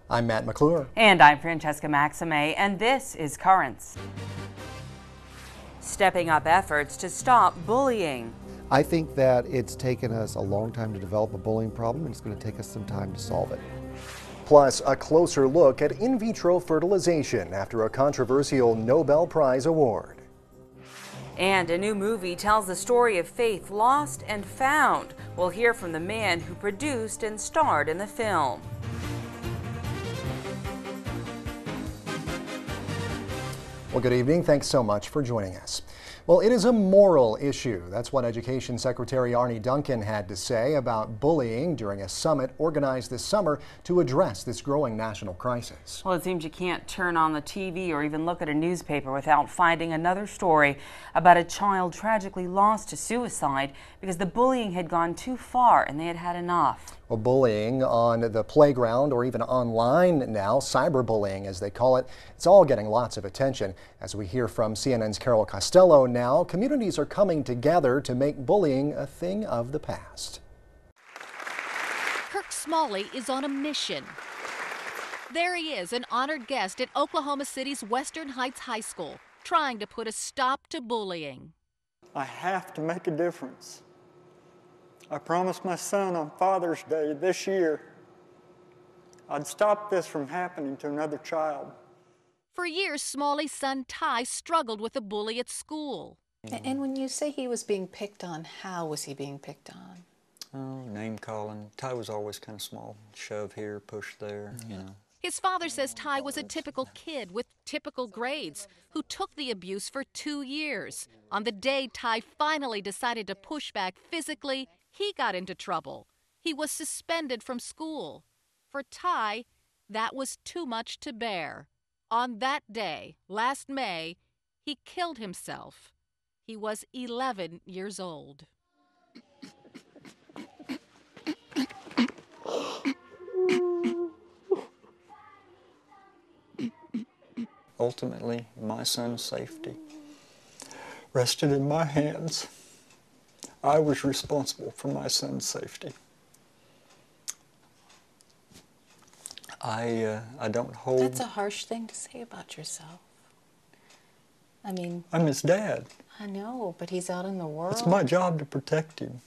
I'm Matt McClure. And I'm Francesca Maxime, and this is Currents. Stepping up efforts to stop bullying. I think that it's taken us a long time to develop a bullying problem, and it's going to take us some time to solve it. Plus, a closer look at in vitro fertilization after a controversial Nobel Prize award. And a new movie tells the story of faith lost and found. We'll hear from the man who produced and starred in the film. Well, good evening. Thanks so much for joining us. Well, it is a moral issue. That's what Education Secretary Arne Duncan had to say about bullying during a summit organized this summer to address this growing national crisis. Well, it seems you can't turn on the TV or even look at a newspaper without finding another story about a child tragically lost to suicide because the bullying had gone too far and they had had enough. Well, bullying on the playground or even online now, cyberbullying as they call it, it's all getting lots of attention. As we hear from CNN's Carol Costello now, communities are coming together to make bullying a thing of the past. Kirk Smalley is on a mission. There he is, an honored guest at Oklahoma City's Western Heights High School, trying to put a stop to bullying. I have to make a difference. I promised my son on Father's Day this year I'd stop this from happening to another child. For years, Smalley's son Ty struggled with a bully at school. And when you say he was being picked on, how was he being picked on? Oh, name calling. Ty was always kind of small. Shove here, push there, you know. His father says Ty was a typical kid with typical grades who took the abuse for 2 years. On the day Ty finally decided to push back physically, he got into trouble. He was suspended from school. For Ty, that was too much to bear. On that day, last May, he killed himself. He was 11 years old. Ultimately, my son's safety rested in my hands. I was responsible for my son's safety. I don't hold... That's a harsh thing to say about yourself. I mean... I'm his dad. I know, but he's out in the world. It's my job to protect him.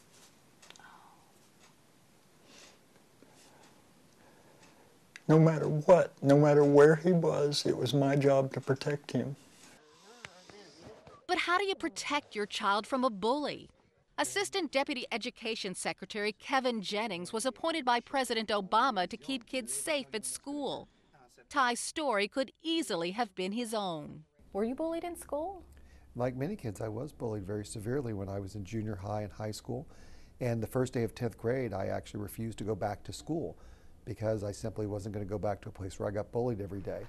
No matter what, no matter where he was, it was my job to protect him. But how do you protect your child from a bully? Assistant Deputy Education Secretary Kevin Jennings was appointed by President Obama to keep kids safe at school. Ty's story could easily have been his own. Were you bullied in school? Like many kids, I was bullied very severely when I was in junior high and high school. And the first day of 10th grade, I actually refused to go back to school because I simply wasn't going to go back to a place where I got bullied every day.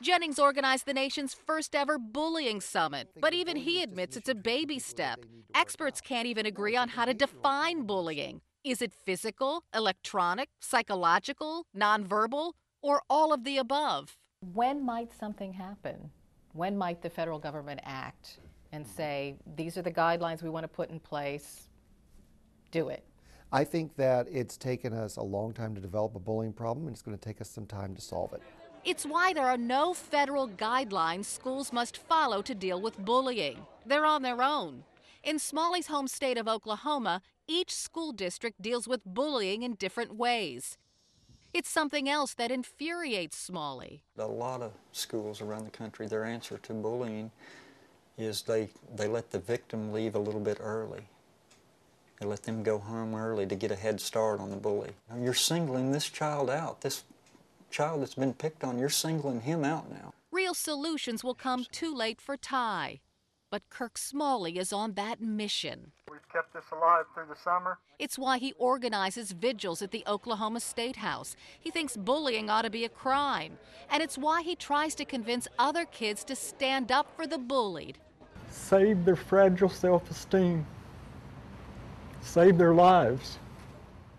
Jennings organized the nation's first ever bullying summit, but even he admits it's a baby step. Experts can't even agree on how to define bullying. Is it physical, electronic, psychological, nonverbal, or all of the above? When might something happen? When might the federal government act and say, these are the guidelines we want to put in place, do it? I think that it's taken us a long time to develop a bullying problem, and it's going to take us some time to solve it. It's why there are no federal guidelines schools must follow to deal with bullying. They're on their own. In Smalley's home state of Oklahoma, each school district deals with bullying in different ways. It's something else that infuriates Smalley. A lot of schools around the country, their answer to bullying is they let the victim leave a little bit early. They let them go home early to get a head start on the bully. You're singling this child out. This child that's been picked on, you're singling him out now. Real solutions will come too late for Ty. But Kirk Smalley is on that mission. We've kept this alive through the summer. It's why he organizes vigils at the Oklahoma State House. He thinks bullying ought to be a crime. And it's why he tries to convince other kids to stand up for the bullied. Save their fragile self-esteem. Save their lives.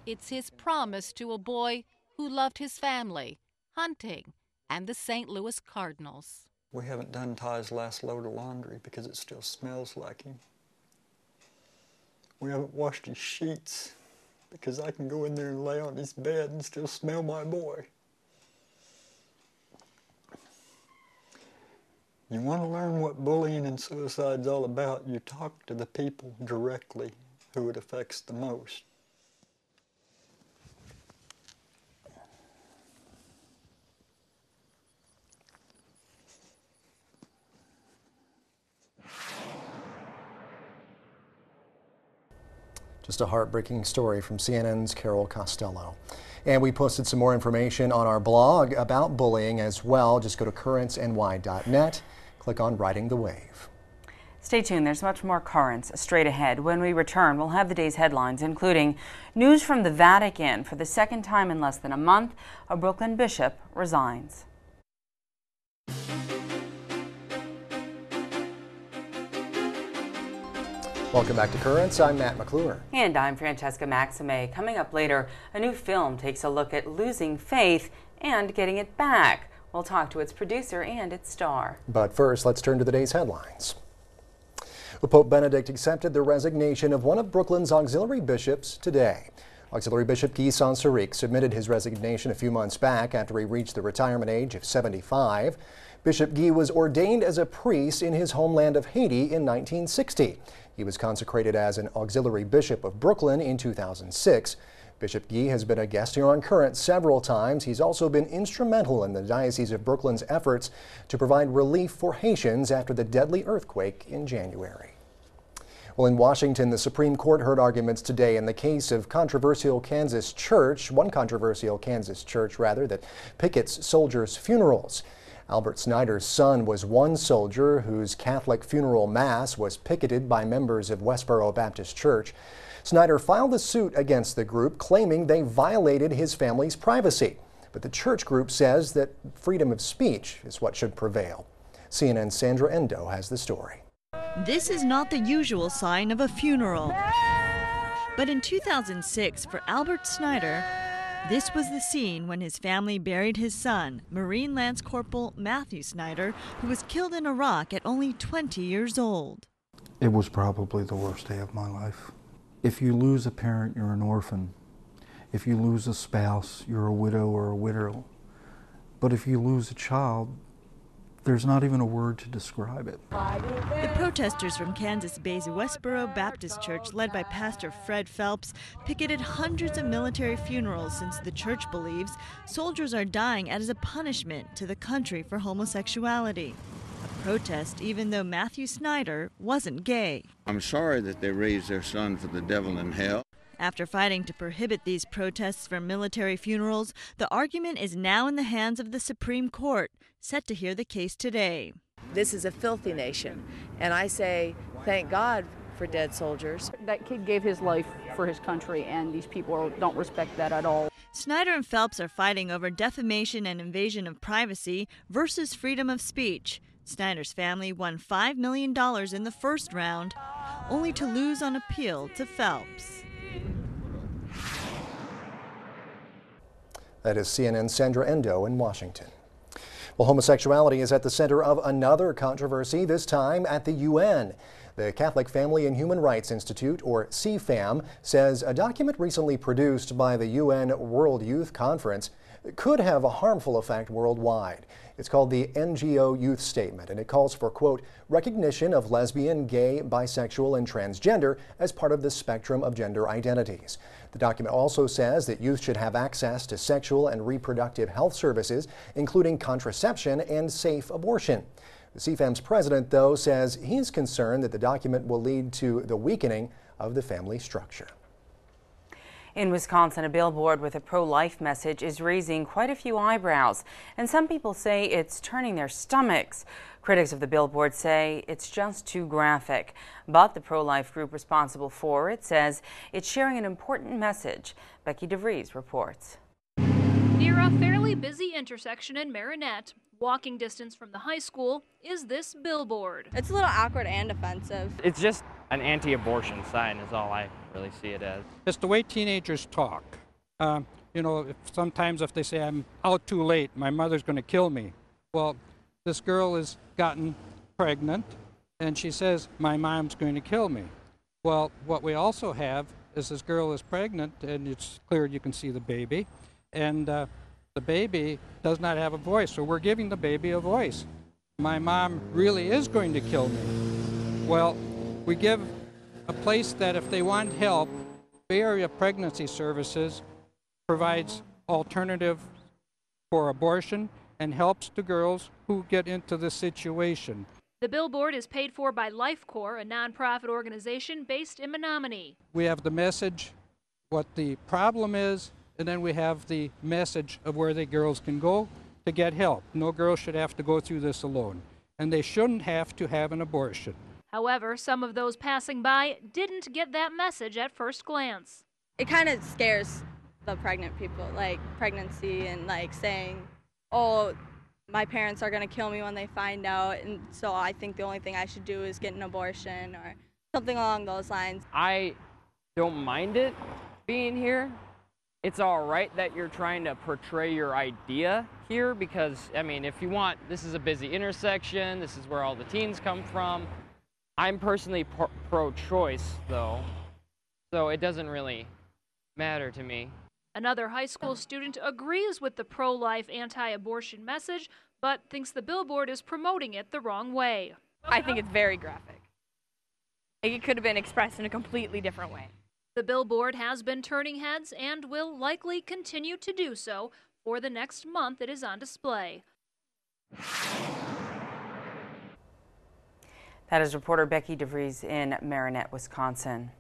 It's his promise to a boy who loved his family, hunting, and the St. Louis Cardinals. We haven't done Ty's last load of laundry because it still smells like him. We haven't washed his sheets because I can go in there and lay on his bed and still smell my boy. You want to learn what bullying and suicide's all about, you talk to the people directly who it affects the most. Just a heartbreaking story from CNN's Carol Costello. And we posted some more information on our blog about bullying as well. Just go to currentsny.net, click on Riding the Wave. Stay tuned, there's much more currents straight ahead. When we return, we'll have the day's headlines, including news from the Vatican. For the second time in less than a month, a Brooklyn bishop resigns. Welcome back to Currents. I'm Matt McClure. And I'm Francesca Maxime. Coming up later, a new film takes a look at losing faith and getting it back. We'll talk to its producer and its star. But first, let's turn to the day's headlines. Well, Pope Benedict accepted the resignation of one of Brooklyn's auxiliary bishops today. Auxiliary Bishop Guy Sansaric submitted his resignation a few months back after he reached the retirement age of 75. Bishop Guy was ordained as a priest in his homeland of Haiti in 1960. He was consecrated as an auxiliary bishop of Brooklyn in 2006. Bishop Guy has been a guest here on Current several times. He's also been instrumental in the Diocese of Brooklyn's efforts to provide relief for Haitians after the deadly earthquake in January. Well, in Washington, the Supreme Court heard arguments today in the case of one controversial Kansas church, that pickets soldiers' funerals. Albert Snyder's son was one soldier whose Catholic funeral mass was picketed by members of Westboro Baptist Church. Snyder filed a suit against the group, claiming they violated his family's privacy. But the church group says that freedom of speech is what should prevail. CNN's Sandra Endo has the story. This is not the usual sign of a funeral. But in 2006, for Albert Snyder, this was the scene when his family buried his son, Marine Lance Corporal Matthew Snyder, who was killed in Iraq at only 20 years old. It was probably the worst day of my life. If you lose a parent, you're an orphan. If you lose a spouse, you're a widow or a widow. But if you lose a child, there's not even a word to describe it. The protesters from Kansas Bay's Westboro Baptist Church, led by Pastor Fred Phelps, picketed hundreds of military funerals since the church believes soldiers are dying as a punishment to the country for homosexuality. A protest even though Matthew Snyder wasn't gay. I'm sorry that they raised their son for the devil in hell. After fighting to prohibit these protests for military funerals, the argument is now in the hands of the Supreme Court, set to hear the case today. This is a filthy nation, and I say thank God for dead soldiers. That kid gave his life for his country, and these people don't respect that at all. Snyder and Phelps are fighting over defamation and invasion of privacy versus freedom of speech. Snyder's family won $5 million in the first round, only to lose on appeal to Phelps. That is CNN's Sandra Endo in Washington. Well, homosexuality is at the center of another controversy, this time at the UN. The Catholic Family and Human Rights Institute, or CFAM, says a document recently produced by the UN World Youth Conference could have a harmful effect worldwide. It's called the NGO Youth Statement, and it calls for, quote, recognition of lesbian, gay, bisexual, and transgender as part of the spectrum of gender identities. The document also says that youth should have access to sexual and reproductive health services, including contraception and safe abortion. The CFAM's president, though, says he's concerned that the document will lead to the weakening of the family structure. In Wisconsin, a billboard with a pro-life message is raising quite a few eyebrows, and some people say it's turning their stomachs. Critics of the billboard say it's just too graphic, but the pro-life group responsible for it says it's sharing an important message. Becky DeVries reports. Near a fairly busy intersection in Marinette, walking distance from the high school, is this billboard. It's a little awkward and offensive. It's just an anti-abortion sign is all I really see it as. It's the way teenagers talk. You know, sometimes if they say, I'm out too late, my mother's going to kill me. Well, this girl has gotten pregnant, and she says, my mom's going to kill me. Well, what we also have is this girl is pregnant, and it's clear you can see the baby, and the baby does not have a voice, so we're giving the baby a voice. my mom really is going to kill me. Well, we give a place that if they want help, Bay Area Pregnancy Services provides alternative for abortion and helps the girls who get into this situation. The billboard is paid for by Life Corps, a nonprofit organization based in Menominee. We have the message, what the problem is, and then we have the message of where the girls can go to get help. No girl should have to go through this alone, and they shouldn't have to have an abortion. However, some of those passing by didn't get that message at first glance. It kind of scares the pregnant people, like pregnancy and like saying, oh, my parents are going to kill me when they find out, and so I think the only thing I should do is get an abortion or something along those lines. I don't mind it being here. It's all right that you're trying to portray your idea here because, I mean, if you want, this is a busy intersection, this is where all the teens come from. I'm personally pro-choice, though, so it doesn't really matter to me. Another high school student agrees with the pro-life, anti-abortion message, but thinks the billboard is promoting it the wrong way. I think it's very graphic. It could have been expressed in a completely different way. The billboard has been turning heads and will likely continue to do so for the next month it is on display. That is reporter Becky DeVries in Marinette, Wisconsin.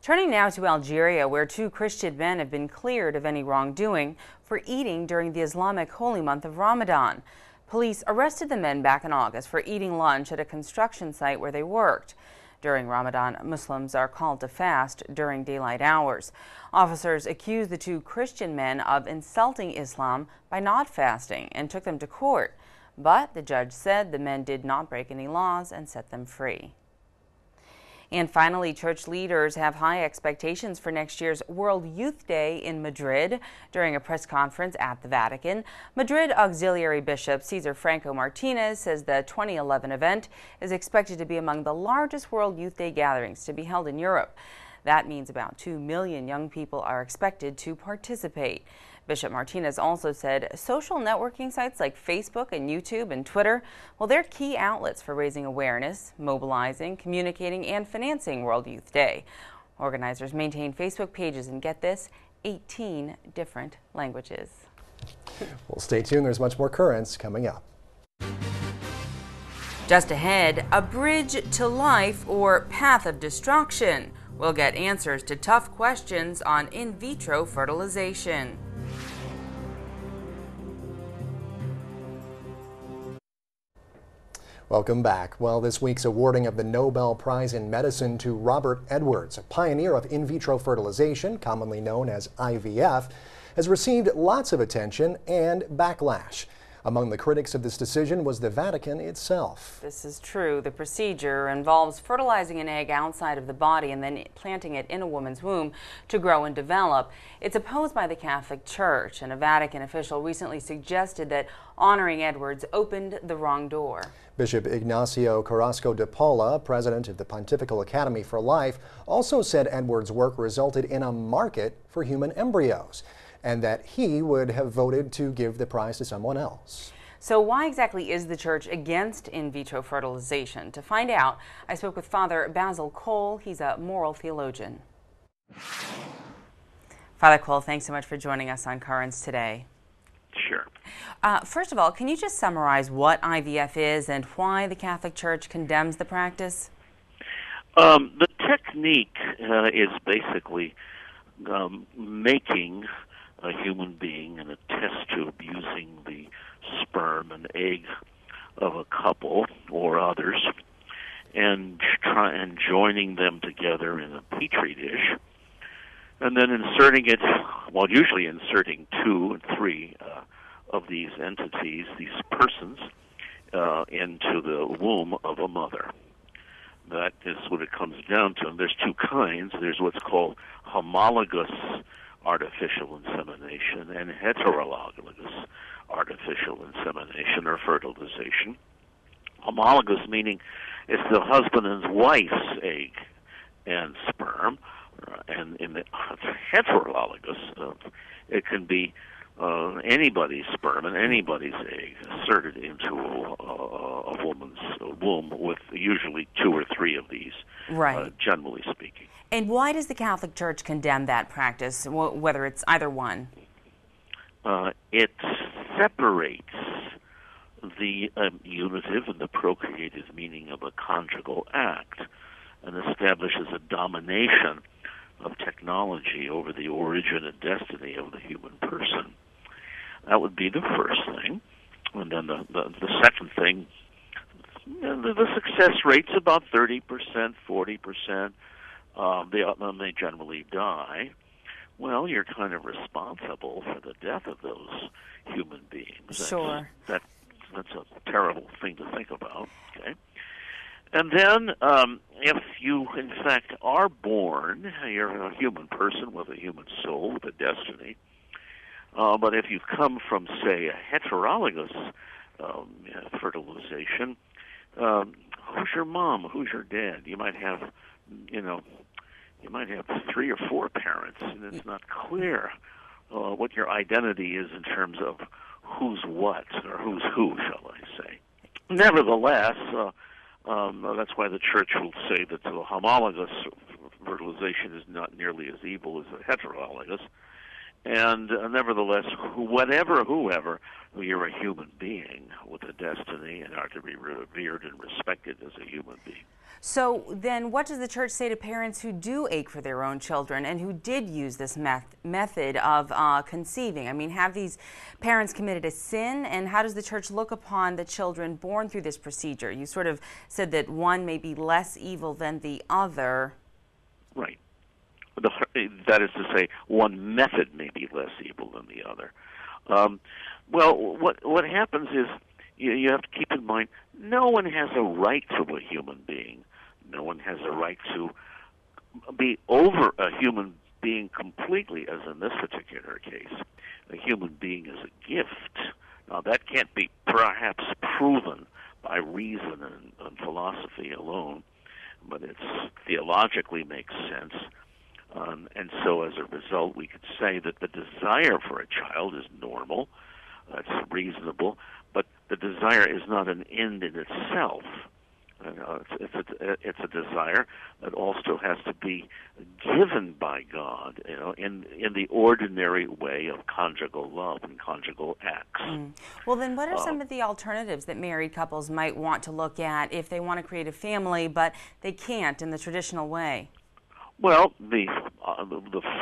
Turning now to Algeria, where 2 Christian men have been cleared of any wrongdoing for eating during the Islamic holy month of Ramadan. Police arrested the men back in August for eating lunch at a construction site where they worked. During Ramadan, Muslims are called to fast during daylight hours. Officers accused the 2 Christian men of insulting Islam by not fasting and took them to court. But the judge said the men did not break any laws and set them free. And finally, church leaders have high expectations for next year's World Youth Day in Madrid. During a press conference at the Vatican, Madrid Auxiliary Bishop Cesar Franco Martinez says the 2011 event is expected to be among the largest World Youth Day gatherings to be held in Europe. That means about 2 million young people are expected to participate. Bishop Martinez also said social networking sites like Facebook and YouTube and Twitter, well, they're key outlets for raising awareness, mobilizing, communicating, and financing World Youth Day. Organizers maintain Facebook pages and, get this, 18 different languages. Well, stay tuned. There's much more currents coming up. Just ahead, a bridge to life or path of destruction. We'll get answers to tough questions on in vitro fertilization. Welcome back. Well, this week's awarding of the Nobel Prize in Medicine to Robert Edwards, a pioneer of in vitro fertilization, commonly known as IVF, has received lots of attention and backlash. Among the critics of this decision was the Vatican itself. This is true. The procedure involves fertilizing an egg outside of the body and then planting it in a woman's womb to grow and develop. It's opposed by the Catholic Church, and a Vatican official recently suggested that honoring Edwards opened the wrong door. Bishop Ignacio Carrasco de Paula, president of the Pontifical Academy for Life, also said Edwards' work resulted in a market for human embryos, and that he would have voted to give the prize to someone else. So why exactly is the church against in vitro fertilization? To find out, I spoke with Father Basil Cole. He's a moral theologian. Father Cole, thanks so much for joining us on Currents today. Sure. First of all, can you just summarize what IVF is and why the Catholic Church condemns the practice? The technique is basically making a human being in a test tube using the sperm and egg of a couple or others and joining them together in a petri dish, and then inserting it, well, usually inserting 2 and 3 of these entities, these persons, into the womb of a mother. That is what it comes down to. And there's 2 kinds. There's what's called homologous artificial insemination and heterologous artificial insemination or fertilization. Homologous meaning it's the husband and wife's egg and sperm, and in the heterologous, it can be anybody's sperm and anybody's egg inserted into a woman's womb with usually 2 or 3 of these, right. Generally speaking. And why does the Catholic Church condemn that practice, whether it's either one? It separates the unitive and the procreative meaning of a conjugal act and establishes a domination of technology over the origin and destiny of the human person. That would be the first thing. And then the second thing, the success rate's about 30%, 40%. They generally die. Well, you're kind of responsible for the death of those human beings. Sure. That's a terrible thing to think about. Okay. And then, if you, in fact, are born, you're a human person with a human soul, with a destiny. But if you come from, say, a heterologous fertilization, who's your mom? Who's your dad? You might have, you might have 3 or 4 parents, and it's not clear what your identity is in terms of who's what or who's who, shall I say. Nevertheless, that's why the Church will say that the homologous fertilization is not nearly as evil as the heterologous. And nevertheless, whoever, you're a human being with a destiny and are to be revered and respected as a human being. So then what does the Church say to parents who do ache for their own children and who did use this method of conceiving? I mean, have these parents committed a sin, and how does the Church look upon the children born through this procedure? You sort of said that one may be less evil than the other. Right. That is to say, one method may be less evil than the other. Well, what happens is you have to keep in mind, no one has a right to a human being. No one has a right to be over a human being completely, as in this particular case. A human being is a gift. Now, that can't be perhaps proven by reason and philosophy alone, but it theologically makes sense. And so as a result, we could say that the desire for a child is normal, it's reasonable, but the desire is not an end in itself. It's a desire that also has to be given by God, in the ordinary way of conjugal love and conjugal acts. Well, then what are some of the alternatives that married couples might want to look at if they want to create a family, but they can't in the traditional way? Well, the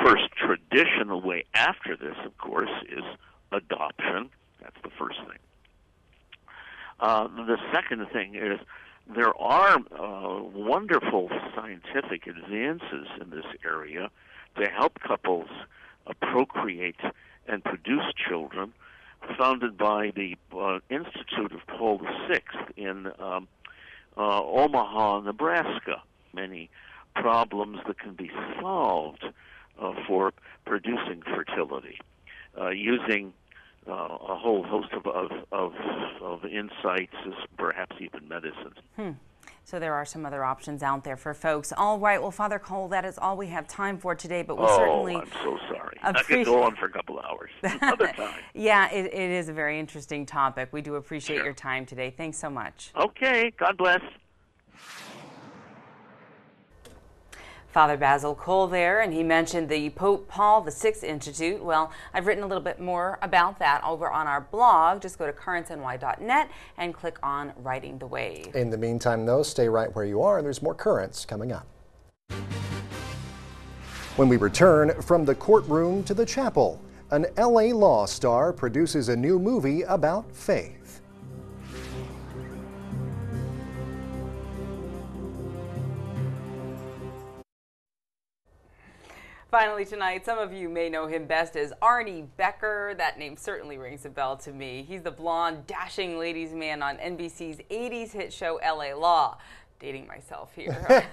first traditional way after this, of course, is adoption. That's the first thing. The second thing is there are wonderful scientific advances in this area to help couples procreate and produce children, founded by the Institute of Paul VI in Omaha, Nebraska. Many problems that can be solved for producing fertility using a whole host of insights, perhaps even medicines. So there are some other options out there for folks. All right, well, Father Cole, that is all we have time for today, but we certainly... I'm so sorry. I could go on for a couple of hours. Another time. Yeah, it is a very interesting topic. We do appreciate your time today. Thanks so much. Okay, God bless. Father Basil Cole there, and he mentioned the Pope Paul VI Institute. Well, I've written a little bit more about that over on our blog. Just go to currentsny.net and click on Riding the Wave. In the meantime, though, stay right where you are. There's more Currents coming up. When we return, from the courtroom to the chapel, an LA law star produces a new movie about faith. Finally tonight, some of you may know him best as Arnie Becker. That name certainly rings a bell to me. He's the blonde, dashing ladies' man on NBC's 80s hit show LA Law. Dating myself here.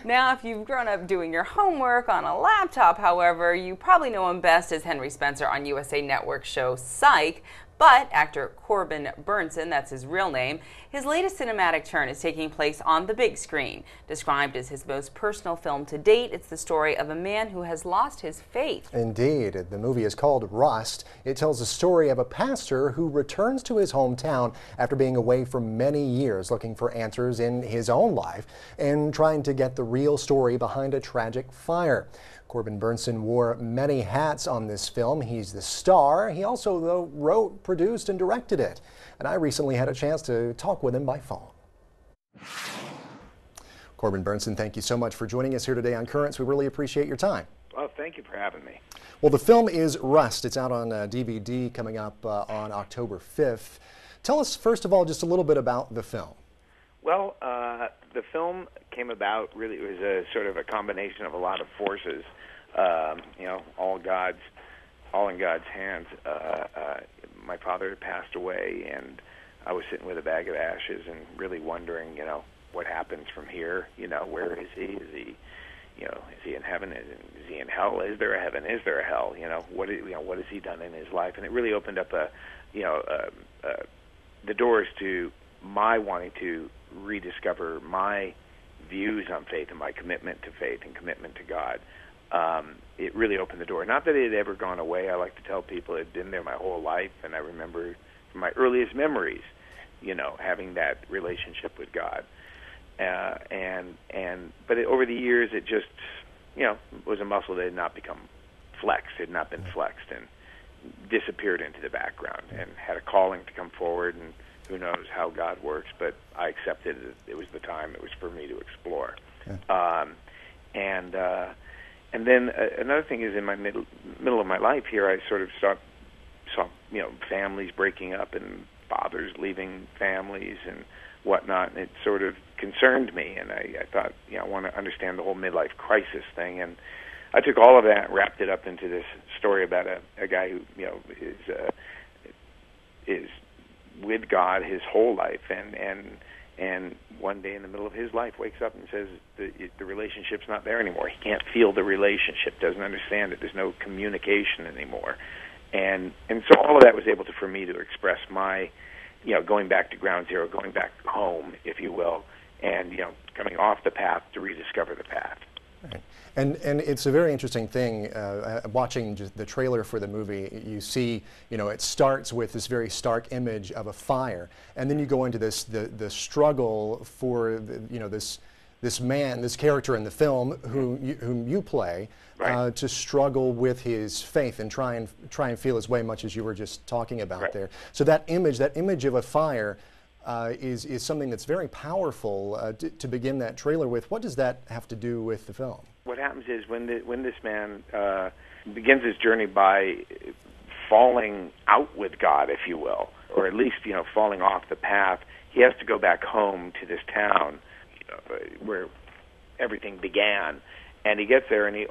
Now, if you've grown up doing your homework on a laptop, however, you probably know him best as Henry Spencer on USA Network show Psych. But actor Corbin Burnson, that's his real name, His latest cinematic turn is taking place on the big screen. Described as his most personal film to date, it's the story of a man who has lost his faith. Indeed. The movie is called Rust. It tells the story of a pastor who returns to his hometown after being away for many years, looking for answers in his own life and trying to get the real story behind a tragic fire. Corbin Bernsen wore many hats on this film. He's the star. He also, though, wrote, produced, and directed it. And I recently had a chance to talk with him by phone. Corbin Bernsen, thank you so much for joining us here today on Currents. We really appreciate your time. Well, thank you for having me. Well, the film is Rust. It's out on DVD coming up on October 5th. Tell us, first of all, just a little bit about the film. Well, the film came about, really, it was a sort of a combination of a lot of forces, all in God's hands. My father had passed away, and I was sitting with a bag of ashes and really wondering, what happens from here? Where is he? Is he in heaven? Is he in hell? Is there a heaven? Is there a hell? What has he done in his life? And it really opened up the doors to my wanting to rediscover my views on faith and my commitment to faith and commitment to God. It really opened the door. Not that it had ever gone away. I like to tell people it had been there my whole life, and I remember from my earliest memories, having that relationship with God. But over the years, it just, was a muscle that had not become flexed, had not been flexed, and disappeared into the background, and had a calling to come forward, and who knows how God works, but I accepted it was the time. It was for me to explore. Yeah. And then another thing is, in my middle of my life here, I sort of saw families breaking up and fathers leaving families and whatnot, and it sort of concerned me, and I thought, I want to understand the whole midlife crisis thing, and I took all of that and wrapped it up into this story about a guy who, is with God his whole life, and one day in the middle of his life wakes up and says the relationship's not there anymore. He can't feel the relationship, doesn't understand it. There's no communication anymore, and so all of that was able for me to express my, going back to ground zero, going back home, if you will, and coming off the path to rediscover the path. Right. And it's a very interesting thing, watching just the trailer for the movie. You see, it starts with this very stark image of a fire, and then you go into the struggle for this man, this character in the film whom you play, right, to struggle with his faith and try and feel his way, much as you were just talking about, right, there. So that image of a fire is something that's very powerful to begin that trailer with. What does that have to do with the film? What happens is when this man begins his journey by falling out with God, if you will, or at least falling off the path, he has to go back home to this town where everything began. And he gets there, and he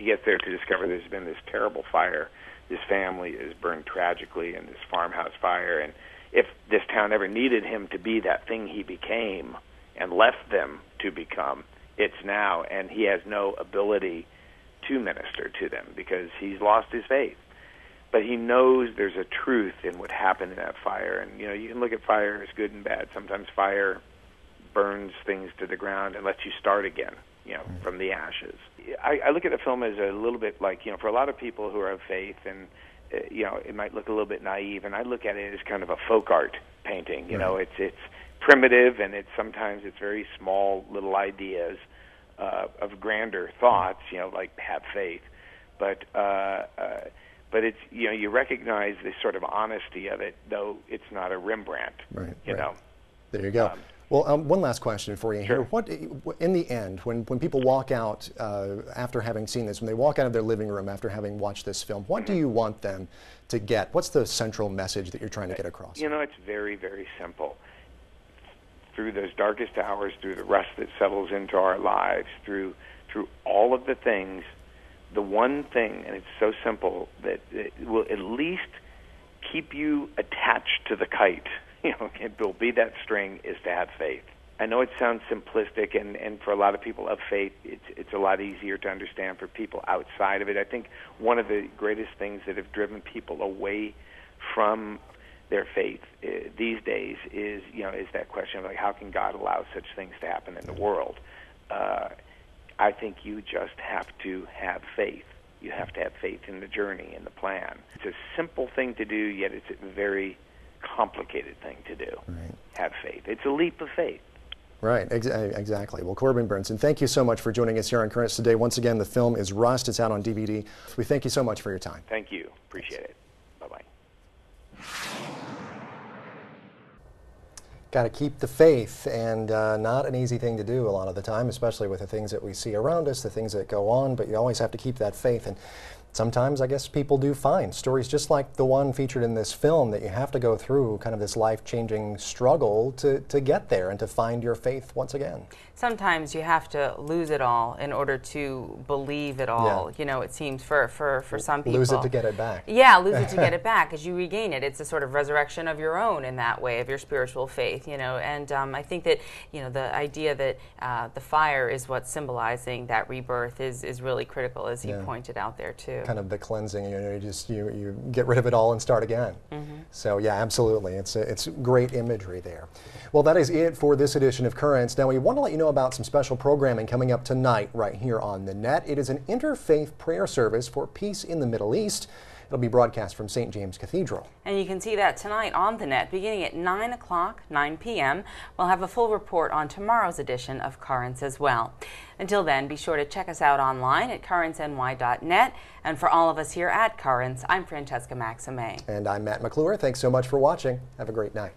gets there to discover there's been this terrible fire. His family is burned tragically in this farmhouse fire, and if this town ever needed him to be that thing he became and left them to become, it's now, and he has no ability to minister to them because he's lost his faith. But he knows there's a truth in what happened in that fire, and you can look at fire as good and bad. Sometimes fire burns things to the ground and lets you start again, from the ashes. I look at the film as a little bit like, for a lot of people who are of faith, and it might look a little bit naive, and I look at it as kind of a folk art painting. It's primitive, and sometimes it's very small little ideas of grander thoughts, like have faith. But it's, you recognize this sort of honesty of it, though it's not a Rembrandt. Right. There you go. Well, one last question for you here. What, in the end, when people walk out after having seen this, when they walk out of their living room after having watched this film, what do you want them to get? What's the central message that you're trying to get across? It's very, very simple. Through those darkest hours, through the rust that settles into our lives, through all of the things, the one thing, and it's so simple, that it will at least keep you attached to the kite, it will be that string, is to have faith. I know it sounds simplistic, and for a lot of people of faith, it's a lot easier to understand for people outside of it. I think one of the greatest things that have driven people away from their faith these days is that question of like, how can God allow such things to happen in the world? I think you just have to have faith. You have to have faith in the journey and the plan. It's a simple thing to do, yet it's a very complicated thing to do. Right. Have faith. It's a leap of faith. Right, exactly. Well, Corbin Burnson, thank you so much for joining us here on Currents today. Once again, the film is Rust. It's out on DVD. We thank you so much for your time. Thank you. Appreciate it. Bye-bye. Got to keep the faith, and not an easy thing to do a lot of the time, especially with the things that we see around us, the things that go on, but you always have to keep that faith. And sometimes I guess people do find stories just like the one featured in this film that you have to go through kind of this life-changing struggle to get there and to find your faith once again. Sometimes you have to lose it all in order to believe it all. Yeah. You know, it seems for some people. Lose it to get it back. Yeah, lose it to get it back as you regain it. It's a sort of resurrection of your own in that way, of your spiritual faith, you know. And I think that, you know, the idea that the fire is what's symbolizing that rebirth is really critical, as he pointed out there too. Kind of the cleansing, you know, you get rid of it all and start again. So yeah, absolutely, it's great imagery there. Well, that is it for this edition of Currents. Now we want to let you know about some special programming coming up tonight right here on the net. It is an interfaith prayer service for peace in the Middle East. It'll be broadcast from St. James Cathedral. And you can see that tonight on the net beginning at 9 o'clock, 9 p.m. We'll have a full report on tomorrow's edition of Currents as well. Until then, be sure to check us out online at currentsny.net. And for all of us here at Currents, I'm Francesca Maxime. And I'm Matt McClure. Thanks so much for watching. Have a great night.